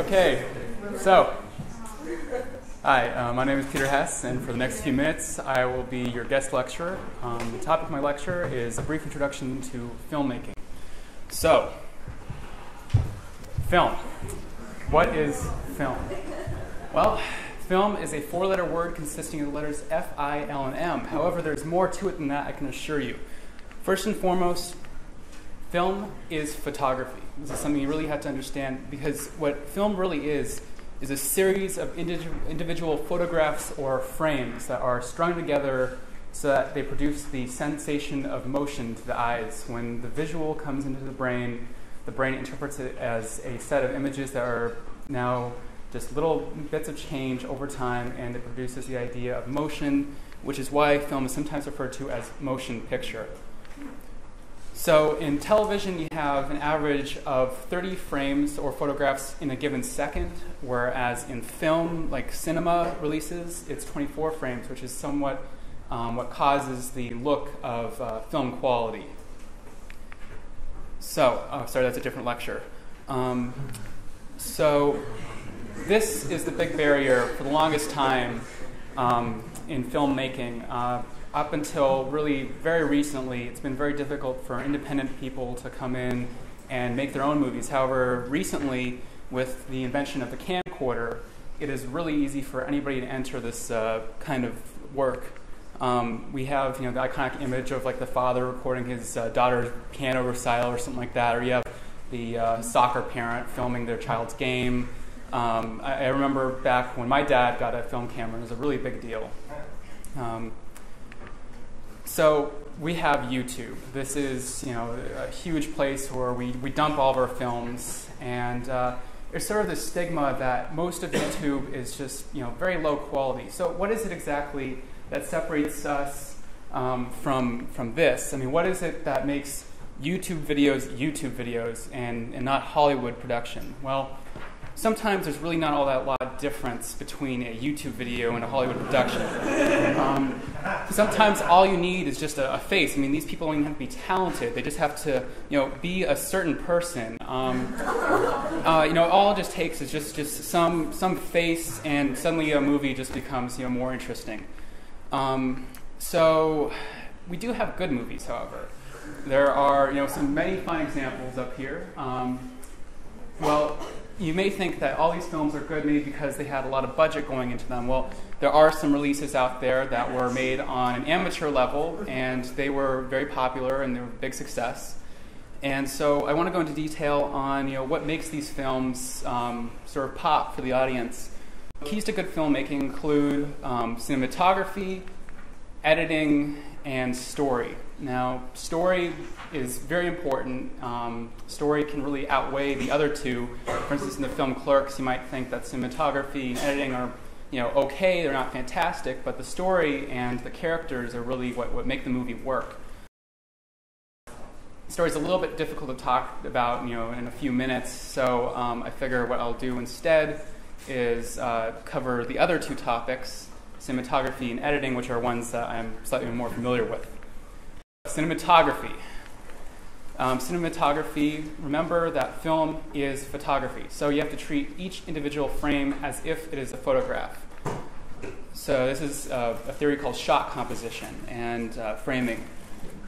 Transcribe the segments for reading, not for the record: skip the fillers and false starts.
Okay, so, hi, my name is Peter Hess, and for the next few minutes, I will be your guest lecturer. The topic of my lecture is a brief introduction to filmmaking. So, film. What is film? Well, film is a four-letter word consisting of the letters F, I, L, and M. However, there's more to it than that, I can assure you. First and foremost, film is photography. This is something you really have to understand, because what film really is a series of individual photographs or frames that are strung together so that they produce the sensation of motion to the eyes. When the visual comes into the brain interprets it as a set of images that are now just little bits of change over time, and it produces the idea of motion, which is why film is sometimes referred to as motion picture. So in television, you have an average of 30 frames or photographs in a given second, whereas in film, like cinema releases, it's 24 frames, which is somewhat what causes the look of film quality. So, sorry, that's a different lecture. So this is the big barrier for the longest time in filmmaking. Up until really very recently, it's been very difficult for independent people to come in and make their own movies. However, recently, with the invention of the camcorder, it is really easy for anybody to enter this kind of work. We have, the iconic image of like the father recording his daughter's piano recital or something like that, or you have the soccer parent filming their child's game. I remember back when my dad got a film camera, it was a really big deal. So we have YouTube. This is, a huge place where we dump all of our films, and there's sort of this stigma that most of YouTube is just, very low quality. So what is it exactly that separates us from this? I mean, what is it that makes YouTube videos and not Hollywood production? Well, sometimes there's really not all that lot of difference between a YouTube video and a Hollywood production. Sometimes all you need is just a face. I mean, these people don't even have to be talented. They just have to, be a certain person. All it just takes is just some face, and suddenly a movie just becomes, more interesting. So we do have good movies, however. There are, many fine examples up here. Well, you may think that all these films are good maybe because they had a lot of budget going into them. Well, there are some releases out there that were made on an amateur level, and they were very popular and they were a big success. And so I want to go into detail on what makes these films sort of pop for the audience. Keys to good filmmaking include cinematography, editing, and story. Now, story is very important. Story can really outweigh the other two. For instance, in the film Clerks, you might think that cinematography and editing are, okay, they're not fantastic, but the story and the characters are really what make the movie work. The story is a little bit difficult to talk about, in a few minutes, so I figure what I'll do instead is cover the other two topics, cinematography and editing, which are ones that I'm slightly more familiar with. Cinematography. Cinematography, remember that film is photography. So you have to treat each individual frame as if it is a photograph. So this is a theory called shot composition and framing.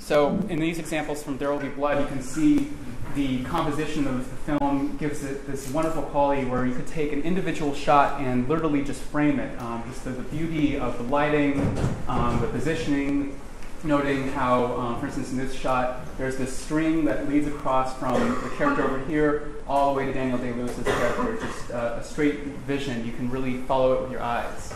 So in these examples from There Will Be Blood, you can see the composition of the film gives it this wonderful quality where you could take an individual shot and literally just frame it. Just the beauty of the lighting, the positioning, noting how, for instance, in this shot, there's this string that leads across from the character over here all the way to Daniel Day-Lewis's character. Just a straight vision. You can really follow it with your eyes.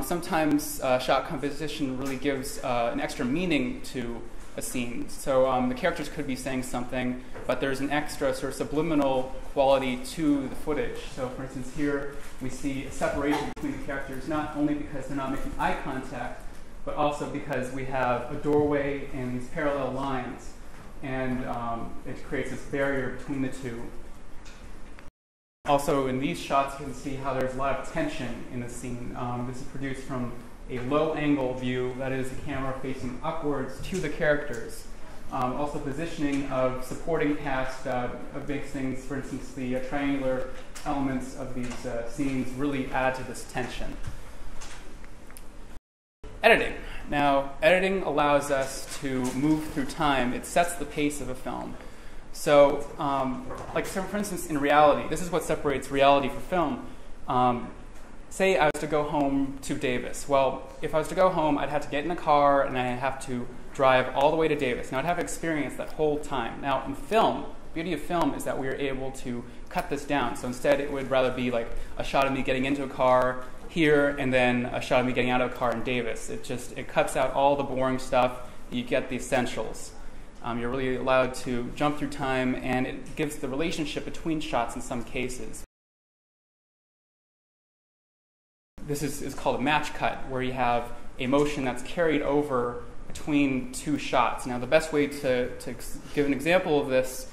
Sometimes shot composition really gives an extra meaning to a scene. So the characters could be saying something, but there's an extra sort of subliminal quality to the footage. So for instance, here we see a separation between the characters, not only because they're not making eye contact, but also because we have a doorway and these parallel lines, and it creates this barrier between the two. Also, in these shots, you can see how there's a lot of tension in the scene. This is produced from a low-angle view, that is, the camera facing upwards to the characters. Also positioning of supporting cast makes things, for instance, the triangular elements of these scenes really add to this tension. Editing. Now, editing allows us to move through time. It sets the pace of a film. So, for instance, in reality, this is what separates reality from film. Say I was to go home to Davis. Well, if I was to go home, I'd have to get in a car and I'd have to drive all the way to Davis. Now, I'd have experience that whole time. Now, in film, the beauty of film is that we are able to cut this down. So instead, it would rather be like a shot of me getting into a car here and then a shot of me getting out of a car in Davis. It cuts out all the boring stuff. You get the essentials. You're really allowed to jump through time, and it gives the relationship between shots in some cases. This is called a match cut, where you have a motion that's carried over between two shots. Now, the best way to give an example of this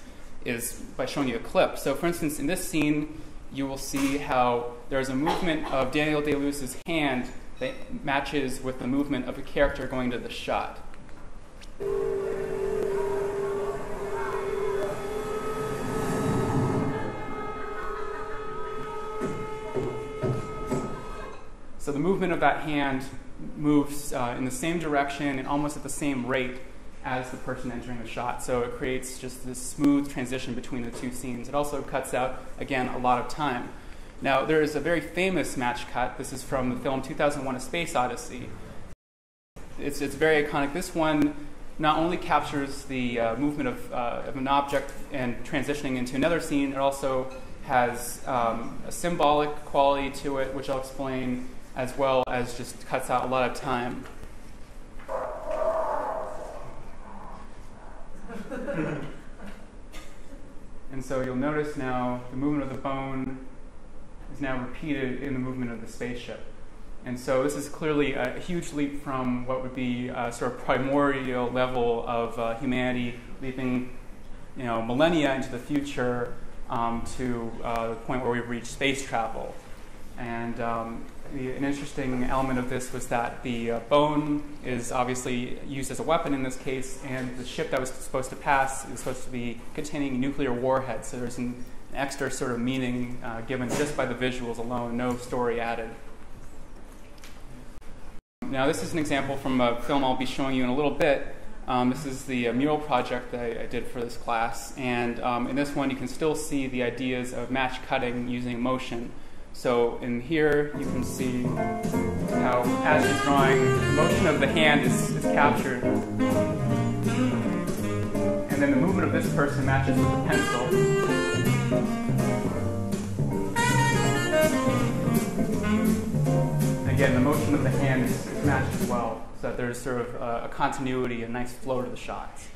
is by showing you a clip. So, for instance, in this scene, you will see how there's a movement of Daniel Day-Lewis's hand that matches with the movement of a character going to the shot. So the movement of that hand moves in the same direction and almost at the same rate as the person entering the shot. So it creates just this smooth transition between the two scenes. It also cuts out, again, a lot of time. Now, there is a very famous match cut. This is from the film 2001: A Space Odyssey. It's very iconic. This one not only captures the movement of an object and transitioning into another scene, it also has a symbolic quality to it, which I'll explain, as well as just cuts out a lot of time. And so you'll notice now the movement of the bone is now repeated in the movement of the spaceship. And so this is clearly a huge leap from what would be a sort of primordial level of humanity, leaping millennia into the future to the point where we've reached space travel. And an interesting element of this was that the bone is obviously used as a weapon in this case, and the ship that was supposed to pass is supposed to be containing nuclear warheads. So there's an extra sort of meaning given just by the visuals alone, no story added. Now this is an example from a film I'll be showing you in a little bit. This is the mural project that I did for this class, and in this one you can still see the ideas of match cutting using motion. So in here you can see how, as you're drawing, the motion of the hand is captured, and then the movement of this person matches with the pencil. Again, the motion of the hand is matched as well, so that there's sort of a continuity, a nice flow to the shots.